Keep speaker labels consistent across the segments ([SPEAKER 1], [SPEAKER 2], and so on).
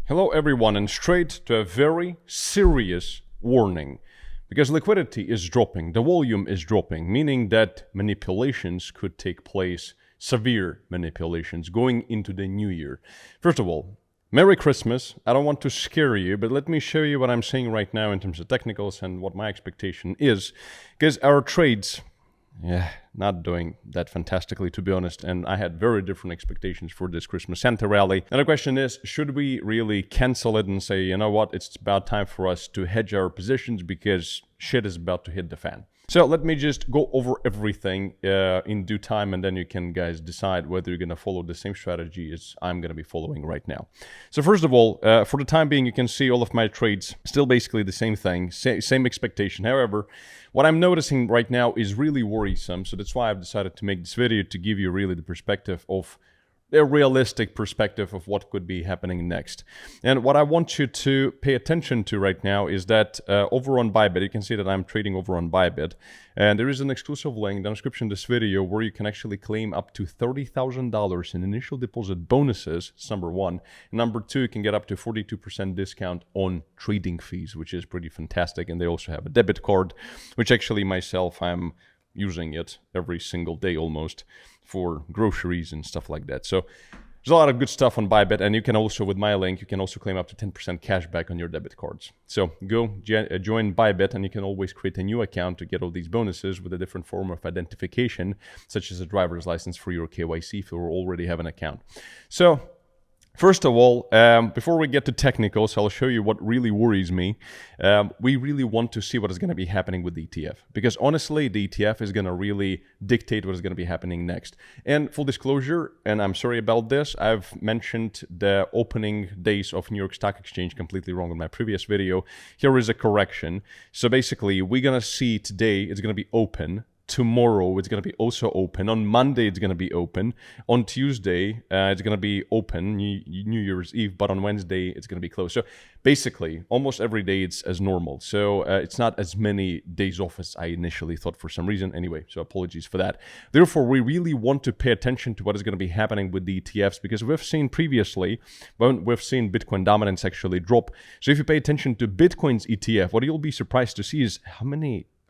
[SPEAKER 1] Hello everyone, and straight to a very serious warning. Because liquidity is dropping, the volume is dropping, meaning that manipulations could take place, severe manipulations, going into the new year. First of all, Merry Christmas. I don't want to scare you, but let me show you what I'm saying right now in terms of technicals and what my expectation is. Because our trades, not doing that fantastically, to be honest, and I had very different expectations for this Christmas Santa rally. And the question is, should we really cancel it and say, you know what, it's about time for us to hedge our positions because shit is about to hit the fan? So let me just go over everything in due time, and then you can guys decide whether you're going to follow the same strategy as I'm going to be following right now. So first of all, for the time being, you can see all of my trades still basically the same thing, same expectation. However, what I'm noticing right now is really worrisome. So that's why I've decided to make this video, to give you really the perspective of a realistic perspective of what could be happening next. And what I want you to pay attention to right now is that over on Bybit, you can see that I'm trading over on Bybit, and there is an exclusive link in the description of this video where you can actually claim up to $30,000 in initial deposit bonuses. It's number one. And number two, you can get up to 42% discount on trading fees, which is pretty fantastic. And they also have a debit card, which actually myself, I'm using it every single day almost for groceries and stuff like that. So there's a lot of good stuff on Bybit, and you can also, with my link, you can also claim up to 10% cash back on your debit cards. So go join Bybit, and you can always create a new account to get all these bonuses with a different form of identification, such as a driver's license for your KYC if you already have an account. So first of all, before we get to technicals, I'll show you what really worries me. We really want to see what is going to be happening with the ETF. Because honestly, the ETF is going to really dictate what is going to be happening next. And full disclosure, and I'm sorry about this, I've mentioned the opening days of New York Stock Exchange completely wrong in my previous video. Here is a correction. So basically, we're going to see today it's going to be open. Tomorrow it's going to be also open. On Monday it's going to be open. On Tuesday it's going to be open, New Year's Eve, but on Wednesday it's going to be closed. So basically almost every day it's as normal. So it's not as many days off as I initially thought for some reason. Anyway, so apologies for that. Therefore, we really want to pay attention to what is going to be happening with the ETFs, because we've seen previously, when we've seen Bitcoin dominance actually drop. So if you pay attention to Bitcoin's ETF, what you'll be surprised to see is how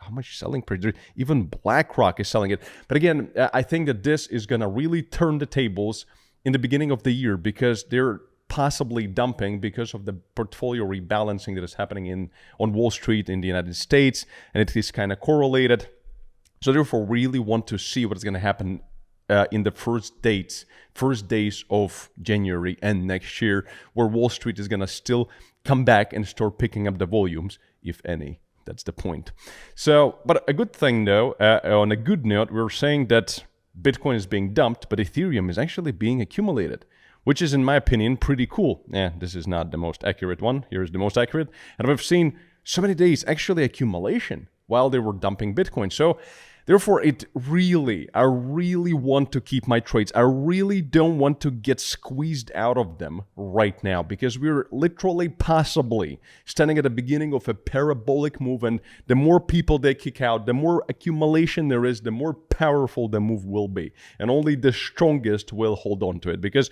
[SPEAKER 1] much selling pressure. Even BlackRock is selling it. But again, I think that this is going to really turn the tables in the beginning of the year, because they're possibly dumping because of the portfolio rebalancing that is happening on Wall Street in the United States, and it is kind of correlated. So therefore, really want to see what is going to happen in the first days of January and next year, where Wall Street is going to still come back and start picking up the volumes, if any. That's the point. So, but a good thing though, on a good note, we're saying that Bitcoin is being dumped, but Ethereum is actually being accumulated, which is, in my opinion, pretty cool. This is not the most accurate one. Here's the most accurate. And we've seen so many days actually accumulation while they were dumping Bitcoin. So therefore, I really want to keep my trades. I really don't want to get squeezed out of them right now, because we're literally possibly standing at the beginning of a parabolic move, and the more people they kick out, the more accumulation there is, the more powerful the move will be. And only the strongest will hold on to it, because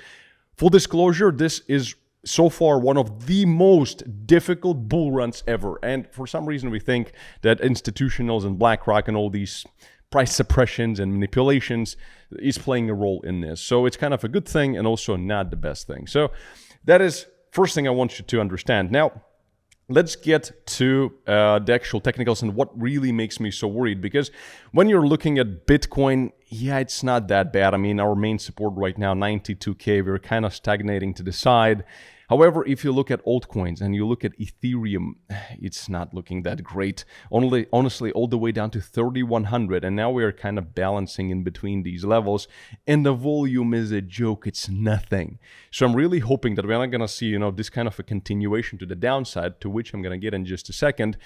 [SPEAKER 1] full disclosure, this is so far one of the most difficult bull runs ever. And for some reason, we think that institutionals and BlackRock and all these price suppressions and manipulations is playing a role in this. So it's kind of a good thing and also not the best thing. So that is first thing I want you to understand. Now, let's get to the actual technicals and what really makes me so worried. Because when you're looking at Bitcoin, it's not that bad. I mean, our main support right now, 92K, we're kind of stagnating to the side. However, if you look at altcoins and you look at Ethereum, it's not looking that great. Honestly, all the way down to 3,100. And now we are kind of balancing in between these levels. And the volume is a joke. It's nothing. So I'm really hoping that we're not going to see, this kind of a continuation to the downside, to which I'm going to get in just a second.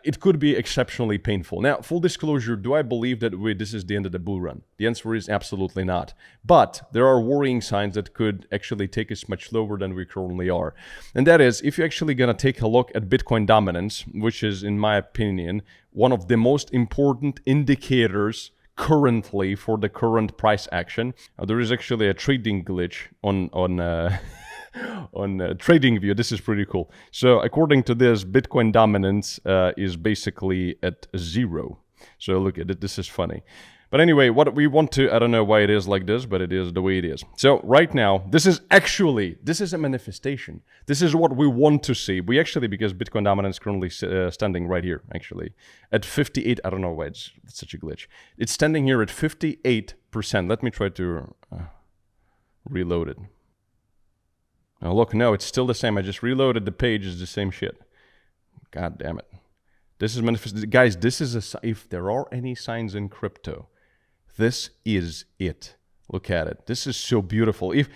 [SPEAKER 1] It could be exceptionally painful. Now, full disclosure, do I believe that this is the end of the bull run? The answer is absolutely not. But there are worrying signs that could actually take us much lower than we currently are. And that is, if you're actually going to take a look at Bitcoin dominance, which is, in my opinion, one of the most important indicators currently for the current price action. There is actually a trading glitch on on TradingView. This is pretty cool. So according to this, Bitcoin dominance is basically at 0. So look at it. This is funny. But anyway, what we want to, I don't know why it is like this, but it is the way it is. So right now, this is a manifestation. This is what we want to see. We actually, because Bitcoin dominance is currently standing right here, actually, at 58. I don't know why it's such a glitch. It's standing here at 58%. Let me try to reload it. Oh, look, no, it's still the same. I just reloaded the page. It's the same shit. God damn it. This is manifest. Guys, this is if there are any signs in crypto, this is it. Look at it. This is so beautiful. If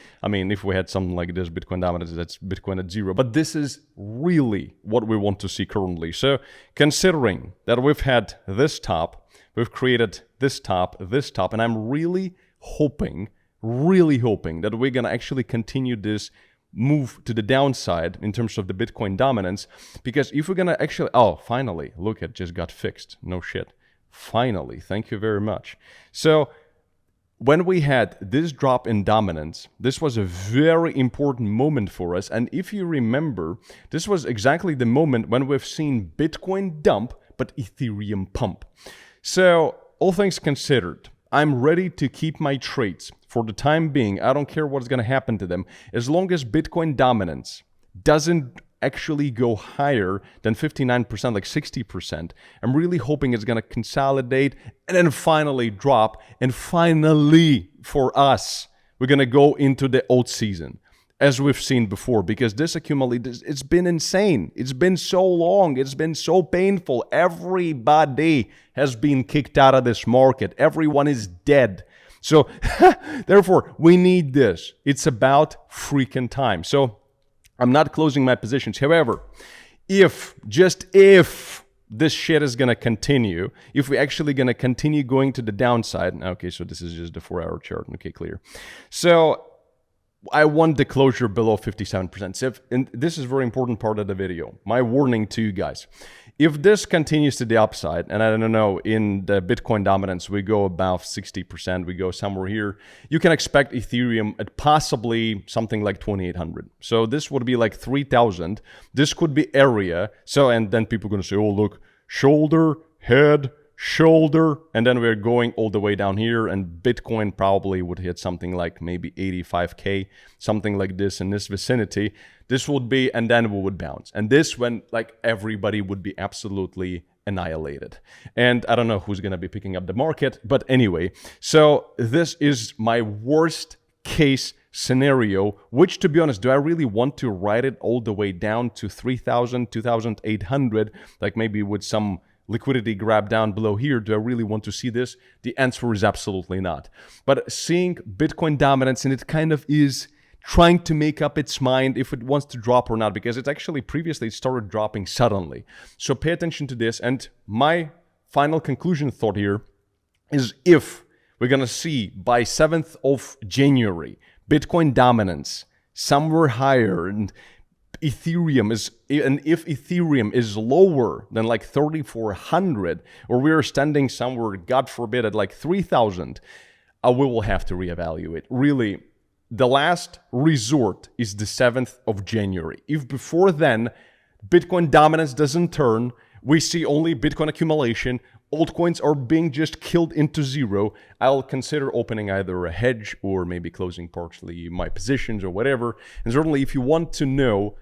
[SPEAKER 1] we had something like this, Bitcoin dominance, that's Bitcoin at 0. But this is really what we want to see currently. So considering that we've had this top, we've created this top, and I'm really hoping that we're going to actually continue this move to the downside in terms of the Bitcoin dominance, because if we're going to actually, finally, look, it just got fixed. No shit. Finally, thank you very much. So when we had this drop in dominance, this was a very important moment for us. And if you remember, this was exactly the moment when we've seen Bitcoin dump, but Ethereum pump. So all things considered, I'm ready to keep my trades for the time being. I don't care what's going to happen to them. As long as Bitcoin dominance doesn't actually go higher than 59%, like 60%, I'm really hoping it's going to consolidate and then finally drop. And finally, for us, we're going to go into the alt season, as we've seen before, because this accumulation, it's been insane. It's been so long. It's been so painful. Everybody has been kicked out of this market. Everyone is dead. So therefore, we need this. It's about freaking time. So I'm not closing my positions. However, if this shit is going to continue, if we're actually going to continue going to the downside. Okay, so this is just the 4-hour chart. Okay, clear. So I want the closure below 57%. And this is a very important part of the video. My warning to you guys. If this continues to the upside, and I don't know, in the Bitcoin dominance, we go above 60%, we go somewhere here, you can expect Ethereum at possibly something like 2,800. So this would be like 3,000. This could be area. So, and then people are going to say, oh, look, shoulder, head, shoulder, and then we're going all the way down here, and Bitcoin probably would hit something like maybe 85K, something like this in this vicinity. This would be, and then we would bounce. And this when like everybody would be absolutely annihilated. And I don't know who's going to be picking up the market, but anyway, so this is my worst case scenario, which, to be honest, do I really want to ride it all the way down to 3,000, 2,800, like maybe with some liquidity grab down below here? Do I really want to see this? The answer is absolutely not. But seeing Bitcoin dominance, and it kind of is trying to make up its mind if it wants to drop or not, because it's actually previously started dropping suddenly. So pay attention to this. And my final conclusion thought here is, if we're going to see by 7th of January, Bitcoin dominance somewhere higher, and Ethereum is, and if Ethereum is lower than like 3,400, or we're standing somewhere, God forbid, at like 3,000, we will have to reevaluate. Really, the last resort is the 7th of January. If before then, Bitcoin dominance doesn't turn, we see only Bitcoin accumulation, altcoins are being just killed into zero, I'll consider opening either a hedge or maybe closing partially my positions or whatever. And certainly if you want to know,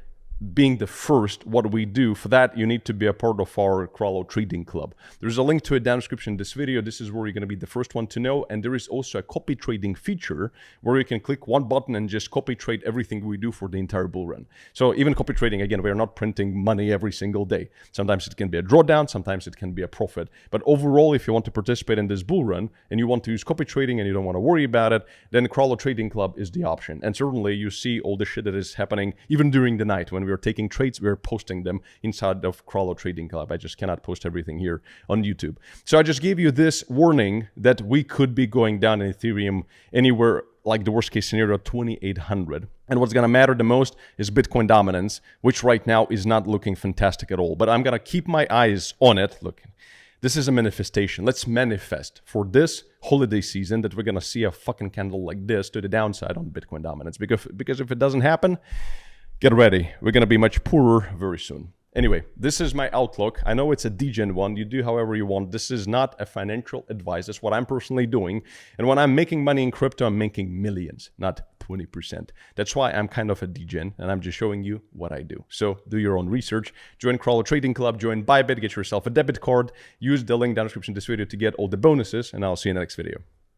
[SPEAKER 1] being the first, what we do, for that you need to be a part of our Crollo Trading Club. There's a link to it down in the description of this video. This is where you're going to be the first one to know. And there is also a copy trading feature where you can click one button and just copy trade everything we do for the entire bull run. So even copy trading, again, we are not printing money every single day. Sometimes it can be a drawdown, sometimes it can be a profit. But overall, if you want to participate in this bull run and you want to use copy trading and you don't want to worry about it, then Crollo Trading Club is the option. And certainly you see all the shit that is happening even during the night when we are taking trades, we're posting them inside of Crollo Trading Club. I just cannot post everything here on YouTube. So I just gave you this warning that we could be going down in Ethereum anywhere, like the worst case scenario, 2,800. And what's going to matter the most is Bitcoin dominance, which right now is not looking fantastic at all. But I'm going to keep my eyes on it. Look, This is a manifestation. Let's manifest for this holiday season that we're going to see a fucking candle like this to the downside on Bitcoin dominance. Because if it doesn't happen, get ready. We're going to be much poorer very soon. Anyway, this is my outlook. I know it's a degen one. You do however you want. This is not a financial advice. That's what I'm personally doing. And when I'm making money in crypto, I'm making millions, not 20%. That's why I'm kind of a degen, and I'm just showing you what I do. So do your own research. Join Crawler Trading Club. Join Bybit. Get yourself a debit card. Use the link down in the description of this video to get all the bonuses, and I'll see you in the next video.